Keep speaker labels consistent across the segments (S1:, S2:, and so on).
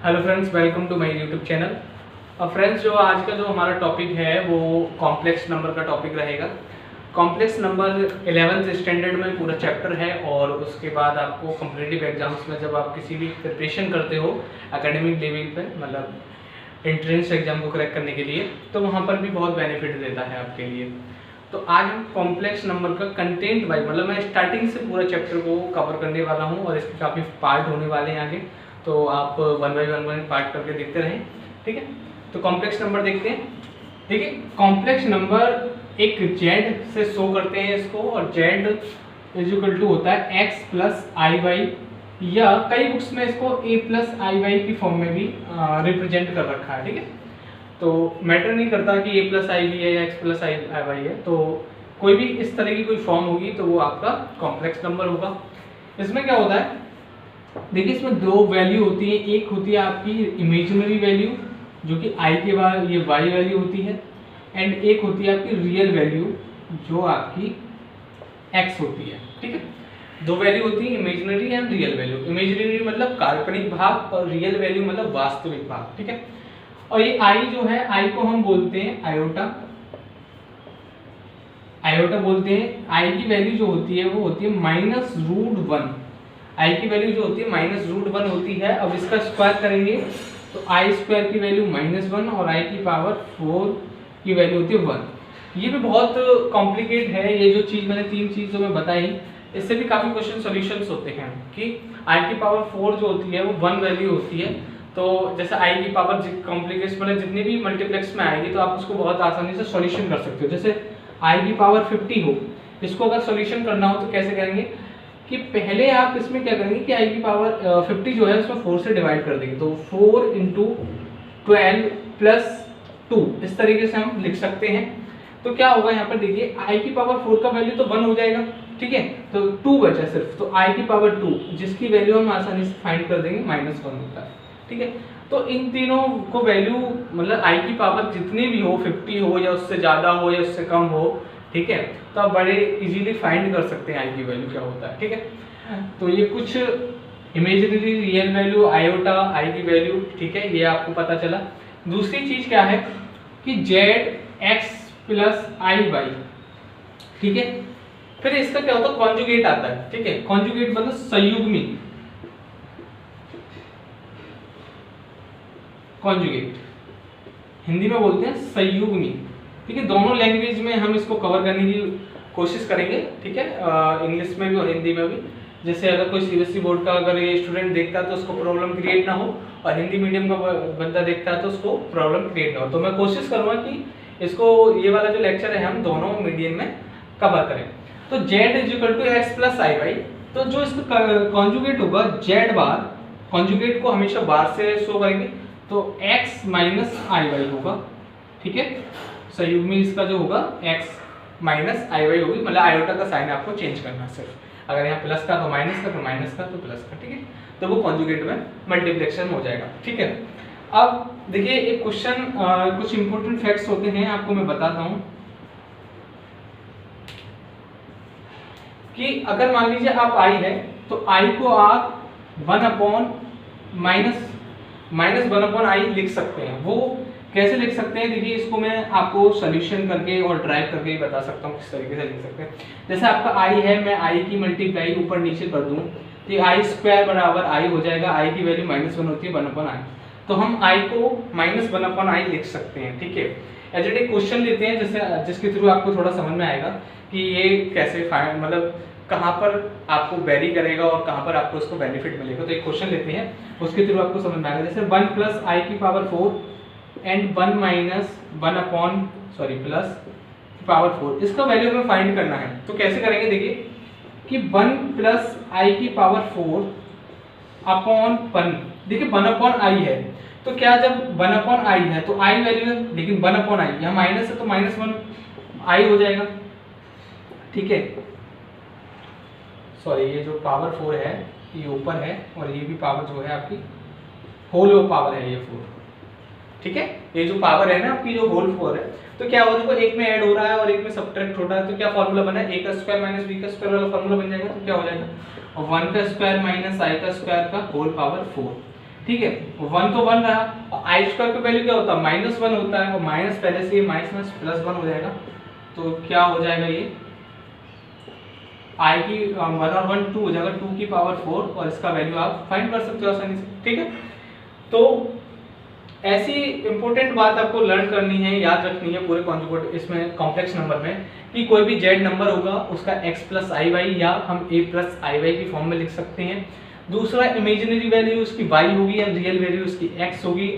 S1: Hello friends, welcome to my YouTube channel. Friends, जो आज का जो हमारा टॉपिक है वो कॉम्प्लेक्स नंबर का टॉपिक रहेगा। कॉम्प्लेक्स नंबर 11th स्टैंडर्ड में पूरा चैप्टर है और उसके बाद आपको कॉम्पिटिटिव एग्जाम्स में जब आप किसी भी प्रिपरेशन करते हो एकेडमिक लेवल पे, मतलब एंट्रेंस एग्जाम को क्रैक करने के लिए, तो वहाँ पर भी बहुत बेनिफिट देता है आपके लिए। तो आज हम कॉम्प्लेक्स नंबर का कंटेंट वाइज, मतलब मैं स्टार्टिंग से पूरा चैप्टर को कवर करने वाला हूँ और इसके काफ़ी पार्ट होने वाले हैं आगे, तो आप वन बाई वन पार्ट करके देखते रहें, ठीक है। तो कॉम्प्लेक्स नंबर देखते हैं। देखिए, कॉम्प्लेक्स नंबर एक जेड से शो करते हैं इसको, और जेड इज इक्वल टू होता है एक्स प्लस आई वाई, या कई बुक्स में इसको ए प्लस आई वाई की फॉर्म में भी रिप्रेजेंट कर रखा है, ठीक है। तो मैटर नहीं करता कि ए प्लस आई वी है या एक्स प्लस आई वाई है, तो कोई भी इस तरह की कोई फॉर्म होगी तो वो आपका कॉम्प्लेक्स नंबर होगा। इसमें क्या होता है, देखिए इसमें दो वैल्यू होती है। एक होती है आपकी इमेजिनरी वैल्यू जो कि आई के बाद ये वाई वैल्यू होती है, एंड एक होती है आपकी रियल वैल्यू जो आपकी एक्स होती है, ठीक है। दो वैल्यू होती है, imaginary and real value. Imaginary मतलब काल्पनिक भाग और रियल वैल्यू मतलब वास्तविक भाग, ठीक है। और ये आई जो है, आई को हम बोलते हैं आयोटा, आयोटा बोलते हैं। आई की वैल्यू जो होती है वो होती है -√1। आई की वैल्यू जो होती है -√1 होती है। अब इसका स्क्वायर करेंगे तो आई स्क्वायर की वैल्यू -1 और आई की पावर 4 की वैल्यू होती है 1। ये भी बहुत कॉम्प्लिकेट है, ये जो चीज़ मैंने तीन चीज़ जो मैं बताई, इससे भी काफ़ी क्वेश्चन सॉल्यूशंस होते हैं कि आई की पावर 4 जो होती है वो 1 वैल्यू होती है। तो जैसे आई की पावर कॉम्प्लिकेशन मतलब जितनी भी मल्टीप्लेक्स में आएगी तो आप उसको बहुत आसानी से सॉल्यूशन कर सकते हो। जैसे आई की पावर 50 हो, इसको अगर सॉल्यूशन करना हो तो कैसे करेंगे कि पहले आप इसमें क्या करेंगे कि आई की पावर 50 जो है उसमें 4 से डिवाइड कर देंगे, तो 4 × 12 + 2 इस तरीके से हम लिख सकते हैं। तो क्या होगा यहाँ पर, देखिए आई की पावर 4 का वैल्यू तो 1 हो जाएगा, ठीक है, तो 2 बचा सिर्फ, तो आई की पावर 2 जिसकी वैल्यू हम आसानी से फाइंड कर देंगे -1 होता है, ठीक है। तो इन तीनों को वैल्यू मतलब आई की पावर जितनी भी हो, 50 हो या उससे ज़्यादा हो या उससे कम हो, ठीक है, तो आप बड़े इजीली फाइंड कर सकते हैं आई की वैल्यू क्या होता है, ठीक है। तो ये कुछ इमेजिनरी रियल वैल्यू, आयोटा, आई की वैल्यू, ठीक है, ये आपको पता चला। दूसरी चीज क्या है कि Z x plus I Y, ठीक है। फिर इसका क्या होता है, कॉन्जुगेट आता है, ठीक है। कॉन्जुगेट मतलब संयुग्मी, कॉन्जुगेट हिंदी में बोलते हैं संयुग्मी, ठीक है। दोनों लैंग्वेज में हम इसको कवर करने की कोशिश करेंगे, ठीक है, इंग्लिश में भी और हिंदी में भी। जैसे अगर कोई सीबीएसई बोर्ड का अगर ये स्टूडेंट देखता है तो उसको प्रॉब्लम क्रिएट ना हो, और हिंदी मीडियम का बंदा देखता है तो उसको प्रॉब्लम क्रिएट ना हो। तो मैं कोशिश करूँगा कि इसको ये वाला जो लेक्चर है हम दोनों मीडियम में कवर करें। तो Z is equal to X plus I Y, तो जो इसका कॉन्जुगेट होगा जेड बार, कॉन्जुगेट को हमेशा बार से शो करेंगे, तो x - आई वाई होगा, ठीक है। संयुग्मी इसका जो होगा x - आई वाई होगी, मतलब आयोटा का साइन आपको चेंज करना है सिर्फ, अगर यहाँ प्लस का तो माइनस का, तो माइनस का तो प्लस का, ठीक है। तो वो कॉन्जुगेट में मल्टीप्लिकेशन हो जाएगा, ठीक है। अब देखिए एक क्वेश्चन, कुछ इंपॉर्टेंट फैक्ट्स होते हैं आपको मैं बताता हूँ कि अगर मान लीजिए आप आई है तो आई को आप 1/-1/i लिख सकते हैं। वो कैसे लिख सकते हैं, देखिए इसको मैं आपको सॉल्यूशन करके और ड्राइव करके ही बता सकता हूँ किस तरीके से लिख सकते हैं। जैसे आपका i है, मैं i की मल्टीप्लाई ऊपर नीचे कर दूं तो आई स्क्वायर बराबर i हो जाएगा। i की वैल्यू -1 होती है 1/i, तो हम i को -1/i लिख सकते हैं, ठीक है। एज एक क्वेश्चन लेते हैं जैसे जिसके थ्रू आपको थोड़ा समझ में आएगा कि ये कैसे फाइंड, मतलब कहाँ पर आपको वेरी करेगा और कहाँ पर आपको उसको बेनिफिट मिलेगा। तो एक क्वेश्चन लेते हैं, उसके थ्रू आपको समझ में आएगा। जैसे 1 + i की पावर 4 एंड 1 - प्लस की पावर 4, इसका वैल्यू हमें फाइंड करना है। तो कैसे करेंगे, देखिए कि 1 + i की पावर 4 अपॉन 1, देखिए 1/i है, तो क्या जब 1/i है तो i वैल्यू है, लेकिन 1/i यहाँ माइनस है तो -1i हो जाएगा, ठीक है। सॉरी, ये जो पावर 4 है ये ऊपर है और ये भी पावर जो है आपकी होल पावर है, ये 4, ठीक है। ये जो पावर है ना आपकी, जो होल 4 है, तो क्या होगा, देखो एक में ऐड हो रहा है और एक में सब्ट्रैक्ट हो रहा है, तो क्या फॉर्मूला बना है, a का स्क्वायर - b का स्क्वायर वाला फॉर्मूला बन जाएगा। तो क्या हो जाएगा, 1 का स्क्वायर - i का स्क्वायर का होल पावर 4, ठीक है, 1 तो 1 रहा, और आई स्क्वायर का वैल्यू क्या होता है -1 होता है, और माइनस पहले से माइनस प्लस 1 हो जाएगा, तो क्या हो जाएगा ये आई की 1 और 1 2 हो जाएगा, 2 की पावर 4, और इसका वैल्यू आप फाइंड कर सकते हो आसानी से। ठीक है, तो ऐसी इंपॉर्टेंट बात आपको लर्न करनी है, याद रखनी है पूरे कॉन्जुगेट इसमें कॉम्प्लेक्स नंबर में, कि कोई भी जेड नंबर होगा उसका x प्लस आई वाई या हम a प्लस आई वाई की फॉर्म में लिख सकते हैं। दूसरा इमेजिनरी वैल्यू उसकी y होगी एंड रियल वैल्यू उसकी x होगी।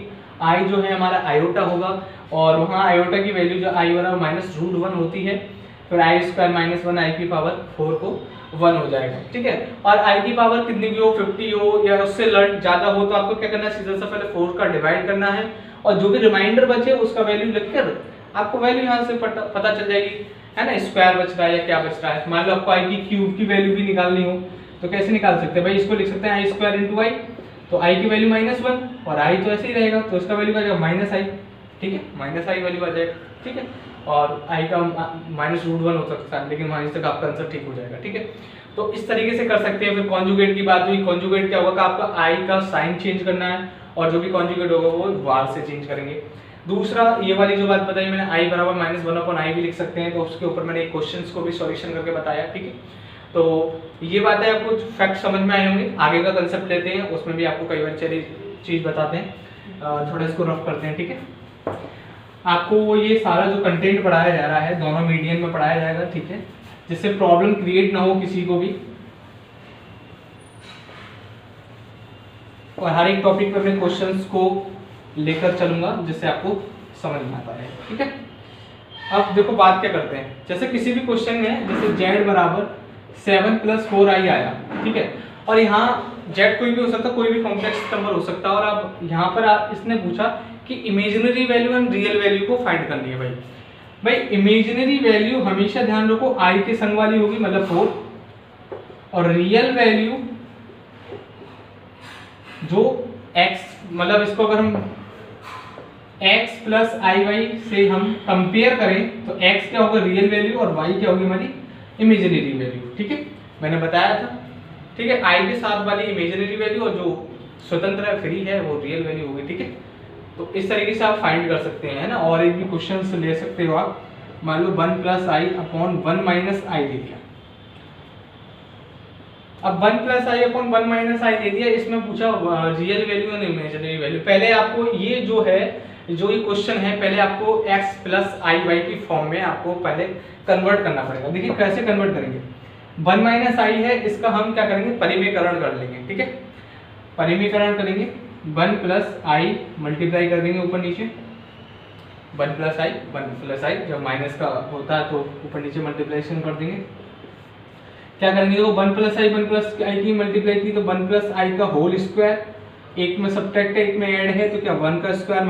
S1: i जो है हमारा आयोटा होगा, और वहाँ आयोटा की वैल्यू जो i बराबर -√1 होती है, फिर आई स्क्वायर -1 आई की पावर 4 को 1 हो जाएगा। ठीक है, और आई की पावर कितनी भी हो, 50 हो या उससे ज़्यादा हो, तो आपको क्या करना है, सीधा सा पहले 4 का डिवाइड करना है, और जो भी रिमाइंडर बचे उसका वैल्यू लिखकर आपको वैल्यू यहाँ से पता चल जाएगी, है ना, स्क्वायर बच रहा है या क्या बच रहा है। मान लो आपको आई की क्यूब की वैल्यू भी निकालनी हो तो कैसे निकाल सकते हैं भाई, इसको लिख सकते हैं आई स्क्वायर इंटू आई, तो आई की वैल्यू -1 और आई तो ऐसे ही रहेगा, तो इसका वैल्यू आ जाएगा -i। ठीक है, -i वैल्यू आ जाएगा। ठीक है, और आई का -√1 हो सकता है, लेकिन माइनस तक आपका आंसर ठीक हो जाएगा। ठीक है, तो इस तरीके से कर सकते हैं। फिर कॉन्जुगेट की बात हुई, कॉन्जुगेट क्या होगा, आपका आई का साइन चेंज करना है, और जो भी कॉन्जुगेट होगा वो वार से चेंज करेंगे। दूसरा, ये वाली जो बात बताई मैंने, आई बराबर -1/i भी लिख सकते हैं, तो उसके ऊपर मैंने एक क्वेश्चंस को भी सॉल्यूशन करके बताया। ठीक है, तो ये बातें आपको फैक्ट समझ में आए होंगे। आगे का कंसेप्ट लेते हैं, उसमें भी आपको कई बार चीज बताते हैं, थोड़ा इसको रफ करते हैं। ठीक है, आपको ये सारा जो कंटेंट पढ़ाया जा रहा है दोनों मीडियम में पढ़ाया जाएगा। ठीक है, जिससे प्रॉब्लम क्रिएट ना हो किसी को भी, और हर एक टॉपिक पे मैं क्वेश्चंस को लेकर चलूंगा जिससे आपको समझ में आता है। ठीक है, अब देखो बात क्या करते हैं, जैसे किसी भी क्वेश्चन में जैसे z बराबर 7 + 4i आया। ठीक है, और यहाँ z कोई भी हो सकता है, कोई भी कॉम्प्लेक्स नंबर हो सकता है, और अब यहाँ पर इसने पूछा कि imaginary value and real value को फाइंड करनी है। भाई इमेजिनरी वैल्यू हमेशा ध्यान रखो i के संग वाली होगी, मतलब 4, और रियल वैल्यू जो x, मतलब इसको अगर हम x प्लस आई वाई से हम कंपेयर करें तो x क्या होगा रियल वैल्यू, और y क्या होगी हमारी इमेजिनरी वैल्यू। ठीक है, मैंने बताया था। ठीक है, i के साथ वाली इमेजिनरी वैल्यू, और जो स्वतंत्र है फ्री है वो रियल वैल्यू होगी। ठीक है, तो इस तरीके से आप फाइंड कर सकते हैं, है ना। और एक भी क्वेश्चन ले सकते हो आप, मान लो 1 + i अपॉन 1 - i दे दिया। अब 1 + i अपॉन 1 - i दे दिया, इसमें पूछा रियल वैल्यू और इमेजिनरी वैल्यू। पहले आपको ये जो ये क्वेश्चन है, पहले आपको x प्लस आई वाई की फॉर्म में आपको पहले कन्वर्ट करना पड़ेगा। देखिए कैसे कन्वर्ट करेंगे, 1 - i है, इसका हम क्या करेंगे, परिमेयकरण कर लेंगे। ठीक है, परिमेयकरण करेंगे, 1 + i मल्टीप्लाई कर देंगे ऊपर नीचे, 1 + i जब माइनस का होता है तो ऊपर नीचे मल्टीप्लिकेशन कर देंगे। क्या करेंगे, देखो 1 + i की मल्टीप्लाई की तो 1 + i का होल स्क्वायर, एक में सब्ट्रैक्ट है एक में ऐड है, तो क्या 1 का स्क्वायर -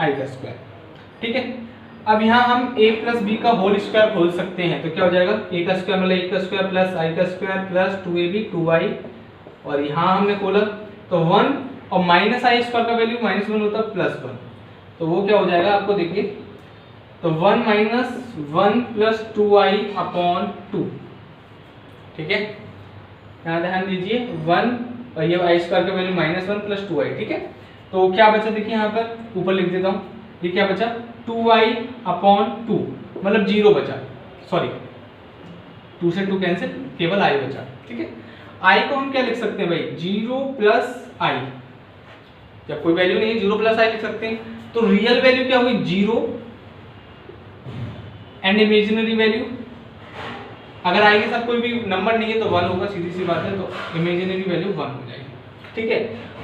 S1: i का स्क्वायर। ठीक है, अब यहाँ हम a + b का होल स्क्वायर खोल सकते हैं, तो क्या हो जाएगा, a का स्क्वायर मतलब 1 का स्क्वायर प्लस i का स्क्वायर प्लस 2ab 2i, और यहाँ हमने खोला तो 1, और -i स्क्वायर का वैल्यू -1 होता है +1, तो वो क्या हो जाएगा आपको देखिए, तो 1 - 1 + 2i अपॉन 2। ठीक है, यहाँ ध्यान दीजिए 1, और ये i स्क्वायर का वैल्यू -1 + 2i। ठीक है, तो क्या बचा, देखिए यहाँ पर ऊपर लिख देता हूँ, ये क्या बचा 2i अपॉन 2, मतलब 0 बचा, सॉरी 2 से 2 कैंसिल, केवल i बचा। ठीक है, i को हम क्या लिख सकते हैं भाई, 0 + i, जब कोई वैल्यू नहीं है 0 + i लिख सकते हैं, तो रियल वैल्यू क्या होगी 0 एंड इमेजिनरी वैल्यू, अगर i के साथ कोई भी नंबर नहीं है तो 1 होगा, सीधी सी बात है, तो इमेजिनरी वैल्यू 1 हो जाएगी। ठीक है,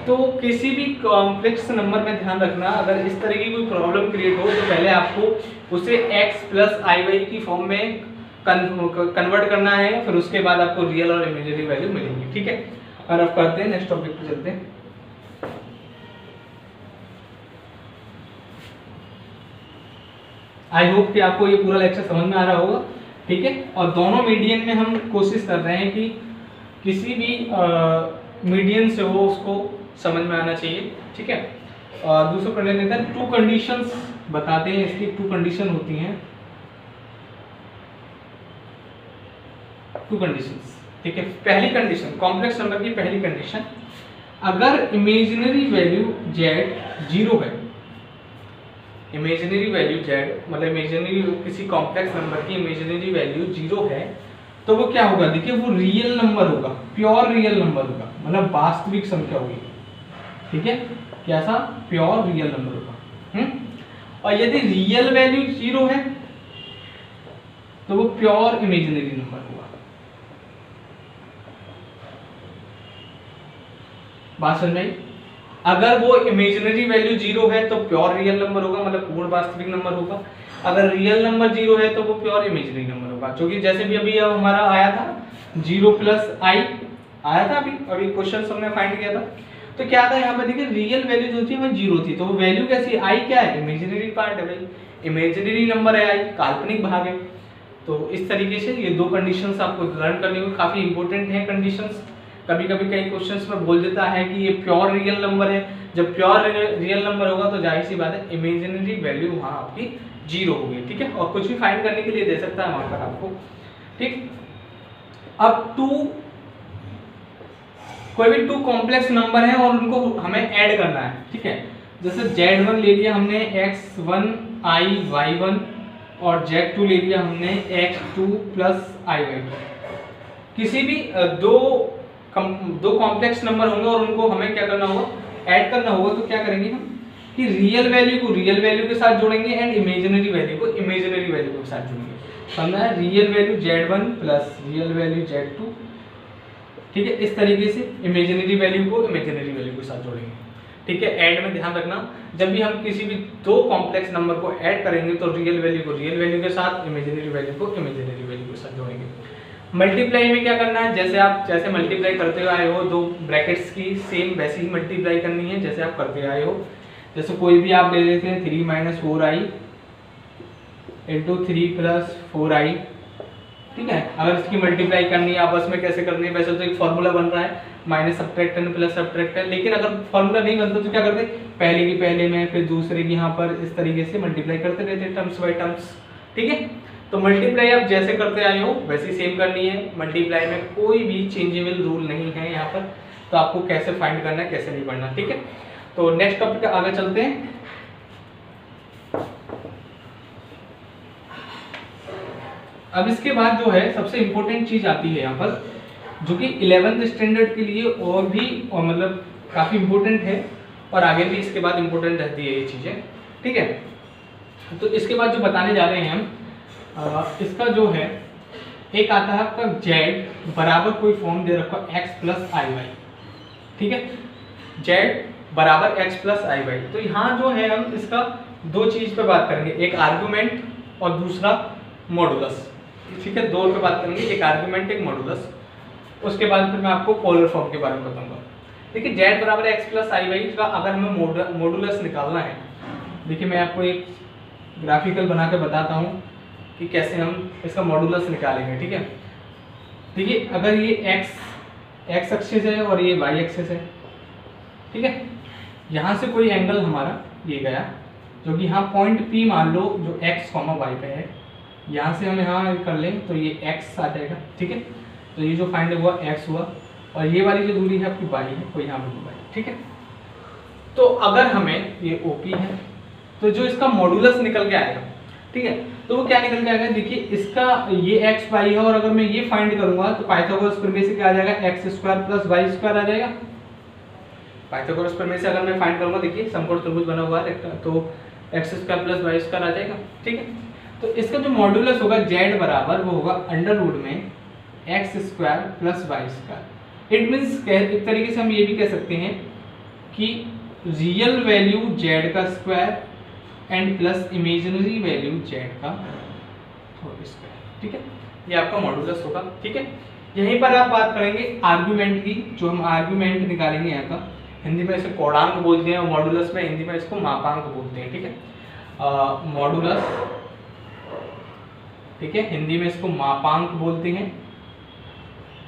S1: तो किसी भी कॉम्प्लेक्स नंबर में ध्यान रखना, अगर इस तरह की कोई प्रॉब्लम क्रिएट हो तो पहले आपको उसे x प्लस आई वाई की फॉर्म में कन्वर्ट करना है, फिर उसके बाद आपको रियल और इमेजिनरी वैल्यू मिलेंगी। ठीक है, और अब करते हैं नेक्स्ट टॉपिक पे चलते हैं। आई होप कि आपको ये पूरा लेक्चर समझ में आ रहा होगा। ठीक है, और दोनों मीडियन में हम कोशिश कर रहे हैं कि किसी भी मीडियन से हो उसको समझ में आना चाहिए। ठीक है, और दूसरा पढ़ लेते हैं, 2 कंडीशंस बताते हैं, इसकी 2 कंडीशन होती हैं, 2 कंडीशंस। ठीक है, पहली कंडीशन, कॉम्प्लेक्स नंबर की पहली कंडीशन, अगर इमेजिनरी वैल्यू z 0 है, इमेजिनरी वैल्यू z मतलब इमेजिनरी किसी कॉम्प्लेक्स नंबर की इमेजिनरी वैल्यू 0 है, तो वो क्या होगा, देखिए वो रियल नंबर होगा, प्योर रियल नंबर होगा, मतलब वास्तविक संख्या होगी, ठीक है, कैसा, प्योर रियल नंबर होगा। और यदि रियल वैल्यू 0 है तो वो प्योर इमेजिनरी नंबर होगा। बात समझ में? अगर वो इमेजिनरी वैल्यू 0 है तो प्योर रियल नंबर होगा, मतलब पूर्ण वास्तविक नंबर होगा। अगर रियल नंबर 0 है तो वो प्योर इमेजिनरी नंबर होगा, क्योंकि जैसे भी अभी हमारा आया था 0 + i आया था, अभी क्वेश्चन हमने फाइंड किया था, तो क्या था यहाँ पे देखिए रियल वैल्यू जो थी वो 0 थी, तो वो वैल्यू कैसी है, i क्या है, इमेजिनरी पार्ट है भाई, इमेजिनरी नंबर है i, काल्पनिक भाग है। तो इस तरीके से ये दो कंडीशंस आपको लर्न करनी होगी, काफी इंपॉर्टेंट है कंडीशंस। कभी कभी कई क्वेश्चंस में बोल देता है कि ये प्योर रियल नंबर है, जब प्योर रियल नंबर होगा तो जाहिर सी बात है इमेजिनरी वैल्यू वहां आपकी 0 होगी, ठीक है, और कुछ भी फाइंड करने के लिए दे सकता है वहां पर आपको, ठीक। अब कोई भी 2 कॉम्प्लेक्स नंबर है और उनको हमें ऐड करना है, ठीक है, जैसे z1 ले लिया हमने x1 i y1 और z2 ले लिया हमने x2 + i y2। किसी भी दो कॉम्प्लेक्स नंबर होंगे और उनको हमें क्या करना होगा, ऐड करना होगा, तो क्या करेंगे हम कि रियल वैल्यू को रियल वैल्यू के साथ जोड़ेंगे एंड इमेजिनरी वैल्यू को इमेजिनरी वैल्यू के साथ जोड़ेंगे। समझना है, real value z1 + real value z2, ठीक है, इस तरीके से इमेजिनरी वैल्यू को इमेजिनरी वैल्यू के साथ जोड़ेंगे, ठीक है। ऐड में ध्यान रखना, जब भी हम किसी भी 2 कॉम्प्लेक्स नंबर को ऐड करेंगे तो रियल वैल्यू को रियल वैल्यू के साथ, इमेजिनरी वैल्यू को इमेजिनरी वैल्यू के साथ जोड़ेंगे। मल्टीप्लाई में क्या करना है, जैसे मल्टीप्लाई करते हुए आए हो 2 ब्रैकेट्स की, सेम वैसे ही मल्टीप्लाई करनी है जैसे आप करते आए हो। जैसे कोई भी आप ले लेते हैं 3 - 4i × 3 + 4i, ठीक है। अगर इसकी मल्टीप्लाई करनी है आपस में कैसे करनी है, वैसे तो एक फॉर्मूला बन रहा है -subtract n + subtract n, लेकिन अगर फॉर्मूला नहीं बनता तो क्या करते, पहले की पहले में फिर दूसरे की यहाँ पर इस तरीके से मल्टीप्लाई करते रहते टर्म्स बाय टर्म्स, ठीक है। तो मल्टीप्लाई आप जैसे करते आए हो वैसे ही सेम करनी है, मल्टीप्लाई में कोई भी चेंजेबल रूल नहीं है यहाँ पर, तो आपको कैसे फाइंड करना है कैसे नहीं करना, ठीक है। तो नेक्स्ट टॉपिक आगे चलते हैं। अब इसके बाद जो है सबसे इंपॉर्टेंट चीज आती है यहाँ पर, जो कि 11th स्टैंडर्ड के लिए और भी मतलब काफी इंपॉर्टेंट है, और आगे भी इसके बाद इंपॉर्टेंट रहती है ये चीजें, ठीक है। तो इसके बाद जो बताने जा रहे हैं हम, इसका जो है एक आता है आपका z बराबर कोई फॉर्म दे रखा x + iy, ठीक है, z बराबर x + iy। तो यहाँ जो है हम इसका 2 चीज पे बात करेंगे, एक आर्गुमेंट और दूसरा मॉडुलस, ठीक है, 2 पे बात करेंगे, एक आर्गुमेंट एक मॉडुलस। उसके बाद फिर मैं आपको पोलर फॉर्म के बारे में बताऊंगा। देखिए z बराबर x + iy का अगर हमें मॉडुलस निकालना है, देखिए मैं आपको एक ग्राफिकल बना के बताता हूँ कि कैसे हम इसका मॉडुलस निकालेंगे, ठीक है। देखिए अगर ये x एक्सिस है और ये y एक्सिस है, ठीक है, यहाँ से कोई एंगल हमारा ये गया जो कि यहाँ पॉइंट P मान लो जो x, y पे है, यहाँ से हम यहाँ कर लें तो ये x आ जाएगा, ठीक है। तो ये जो फाइंड हुआ x हुआ, और ये वाली जो दूरी है आपकी y है, कोई यहाँ पर y, ठीक है। तो अगर हमें ये OP है तो जो इसका मॉडुलस निकल के आएगा, ठीक है, तो वो क्या निकल के आएगा, देखिए इसका ये x y है, और अगर मैं ये फाइंड करूंगा तो पाइथागोरस प्रमेय से क्या आ जाएगा, x² + y² आ जाएगा। पाइथागोरस प्रमेय से अगर मैं फाइंड करूंगा, देखिए समकोण त्रिभुज बना हुआ है तो x² + y² आ जाएगा, ठीक है। तो इसका जो मॉडुलस होगा z बराबर वो होगा √ x² + y²। इट मींस एक तरीके से हम ये भी कह सकते हैं कि रियल वैल्यू z का square and plus imaginary value z का होल स्क्वायर, ठीक है, ये आपका मॉडुलस होगा, ठीक है। यहीं पर आप बात करेंगे आर्गुमेंट की, जो हम आर्गुमेंट निकालेंगे यहाँ का, हिंदी में इसे कोणांक बोलते हैं और मॉडुलस में हिंदी में इसको मापांक बोलते हैं, ठीक है। मॉडुलस, ठीक है, हिंदी में इसको मापांक बोलते हैं,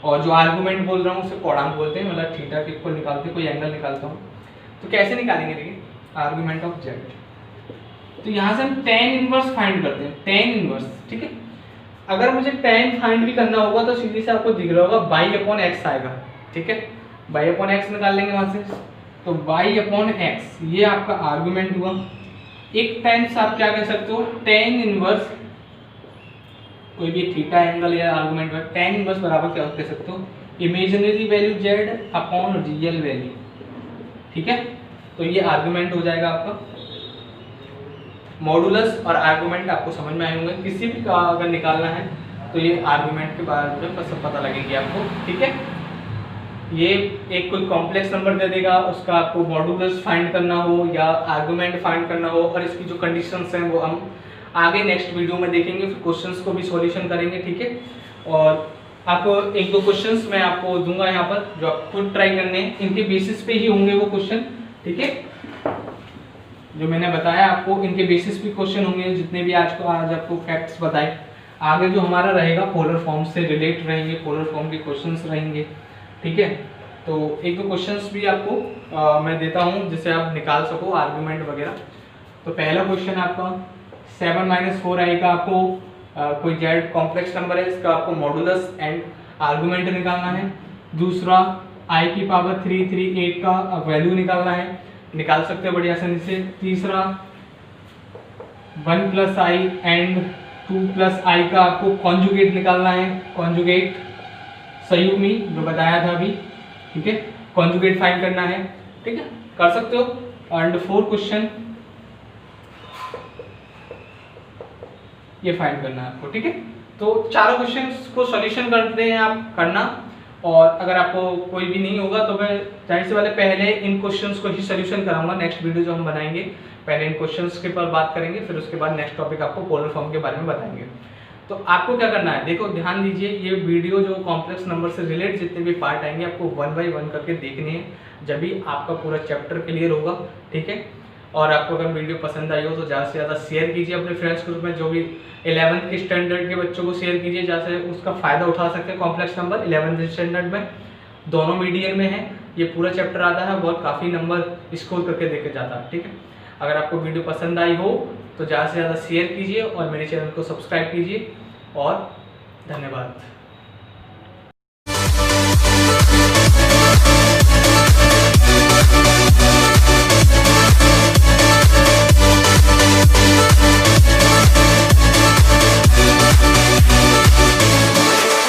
S1: और जो आर्गुमेंट बोल रहा हूँ उसे कोणांक बोलते हैं, मतलब थीटा के इक्वल निकालते हैं, कोई एंगल निकालता हूँ तो कैसे निकालेंगे, देखिए आर्गुमेंट ऑफ z, तो यहाँ से हम tan इनवर्स फाइंड करते हैं, tan इनवर्स, ठीक है। अगर मुझे tan फाइंड भी करना होगा तो सीधे से आपको दिख रहा होगा y/x आएगा, ठीक है, y अपॉन एक्स निकाल लेंगे वहाँ से, तो y अपॉन एक्स ये आपका आर्गुमेंट हुआ। एक टाइम्स आप क्या कह सकते हो, टेन इनवर्स कोई भी थीटा एंगल या आर्गुमेंट में टेन इनवर्स बराबर क्या कह सकते हो, imaginary value z upon real value. ठीक है, तो ये आर्गुमेंट हो जाएगा आपका। मॉडुलस और आर्गुमेंट आपको समझ में आए होंगे, किसी भी का अगर निकालना है तो ये आर्गुमेंट के बारे में बस पता लगेगी आपको। ठीक है, ये एक कोई कॉम्प्लेक्स नंबर दे देगा, उसका आपको मॉडुलस फाइंड करना हो या आर्गुमेंट फाइंड करना हो, और इसकी जो कंडीशंस हैं वो हम आगे नेक्स्ट वीडियो में देखेंगे, फिर क्वेश्चंस को भी सॉल्यूशन करेंगे। ठीक है, और आपको एक दो क्वेश्चंस मैं आपको दूंगा यहाँ पर जो आप खुद ट्राई करने हैं, इनके बेसिस पे ही होंगे वो क्वेश्चन। ठीक है, जो मैंने बताया आपको इनके बेसिस पे क्वेश्चन होंगे, जितने भी आज आपको फैक्ट्स बताए। आगे जो हमारा रहेगा पोलर फॉर्म से रिलेट रहेंगे, पोलर फॉर्म के क्वेश्चंस रहेंगे। ठीक है, तो एक दो क्वेश्चंस भी आपको मैं देता हूँ जिससे आप निकाल सको आर्गुमेंट वगैरह। तो पहला क्वेश्चन आपका 7 - 4i का आपको कोई जेड कॉम्प्लेक्स नंबर है, इसका आपको मॉडुलस एंड आर्गुमेंट निकालना है। दूसरा i की पावर 338 का वैल्यू निकालना है, निकाल सकते हो बड़ी आसानी से। तीसरा 1 + i एंड 2 + i का आपको कॉन्जुगेट निकालना है, कॉन्जुगेट संयुग्मी जो बताया था अभी। ठीक है, कॉन्जुगेट फाइंड करना है। ठीक है, कर सकते हो। एंड 4 क्वेश्चन ये फाइंड करना है आपको। ठीक है, तो चारों क्वेश्चंस को सॉल्यूशन करते हैं आप करना, और अगर आपको कोई भी नहीं होगा तो मैं जाहिर से वाले पहले इन क्वेश्चंस को ही सॉल्यूशन कराऊंगा। नेक्स्ट वीडियो जो हम बनाएंगे पहले इन क्वेश्चंस के पर बात करेंगे, फिर उसके बाद नेक्स्ट टॉपिक आपको पोलर फॉर्म के बारे में बताएंगे। तो आपको क्या करना है, देखो ध्यान दीजिए, ये वीडियो जो कॉम्प्लेक्स नंबर से रिलेटेड जितने भी पार्ट आएंगे आपको 1 बाय 1 करके देखने हैं, जब भी आपका पूरा चैप्टर क्लियर होगा। ठीक है, और आपको अगर वीडियो पसंद आई हो तो ज़्यादा से ज़्यादा शेयर कीजिए अपने फ्रेंड्स ग्रुप में, जो भी 11th के स्टैंडर्ड के बच्चों को शेयर कीजिए, जैसे उसका फ़ायदा उठा सकते हैं। कॉम्प्लेक्स नंबर 11th स्टैंडर्ड में दोनों मीडियम में है, ये पूरा चैप्टर आता है, बहुत काफ़ी नंबर स्कोर करके देके जाता है। ठीक है, अगर आपको वीडियो पसंद आई हो तो ज़्यादा से ज़्यादा शेयर कीजिए और मेरे चैनल को सब्सक्राइब कीजिए, और धन्यवाद।